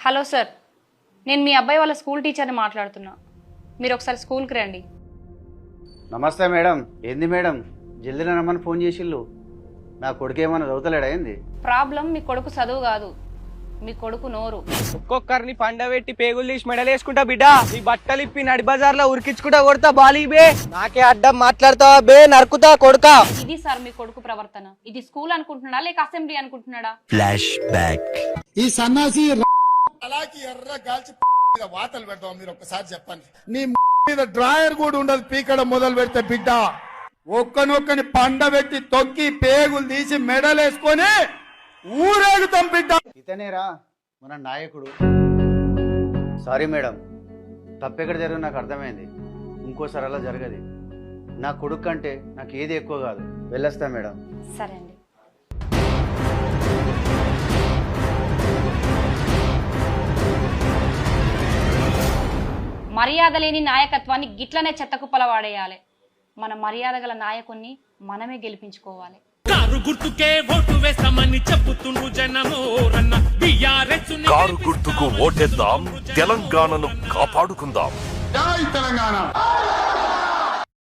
Hello sir, నేను మీ అబ్బాయి వాళ్ళ స్కూల్ టీచర్ని మాట్లాడుతున్నా. మీరు ఒకసారి స్కూల్కి రండి. నమస్తే మేడం. ఏంది మేడం జల్దీ రమ్మని ఫోన్ చేసిళ్ళు? నా కొడుకు ఏమన్నా చదువుతలేడా ఏంది? ప్రాబ్లం మీ కొడుకు చదువు కాదు, మీ కొడుకు నోరు. ఒక్కొక్కరిని పండబెట్టి పేగులు తీసి మెడలేసుకుంటా బిడ్డ. ఈ బట్టలు ఇప్పి నడి బజార్ లో ఉరికించుకుంటా కొడతా బాలీ బే. నాకే అడ్డం మాట్లాడతావా బే, నరుకుతా కొడుకా. ఇది సార్ మీ కొడుకు ప్రవర్తన. ఇది స్కూల్ అనుకుంటున్నాడా లేక అసెంబ్లీ అనుకుంటున్నాడా? Flash back. ఈ సన్నాసి అలాగే ఎర్ర గాల్చి వాతలు పెడతాం. మీరు ఒక్కసారి చెప్పండి. నీ మీద డ్రాయర్ కూడా ఉండదు పీకడం మొదలు పెడితే బిడ్డ. ఒక్కనొక్కని పండబెట్టి తొక్కి పేగులు తీసి మెడలేసుకొని ఊరేగుతాం బిడ్డ. ఇతనేరా మన నాయకుడు. సారీ మేడం, తప్పెక్కడ జరిగింది నాకు అర్థమైంది. ఇంకోసారి అలా జరగదు. నా కొడుకు కంటే నాకు ఏది ఎక్కువ కాదు. వెళ్ళొస్తా మేడం. సరే అండి. మర్యాద లేని నాయకత్వాన్ని గిట్లనే చెత్తకుప్పల వాడేయాలి. మన మర్యాద గల నాయకుణ్ణి మనమే గెలిపించుకోవాలి. కారు గుర్తుకే ఓటు వేస్తామని చెప్పుతుండ్రు జనము రన్న బీఆర్ఎస్ కారు గుర్తుకు ఓటేద్దాం, తెలంగాణను కాపాడుకుందాం. జై తెలంగాణ.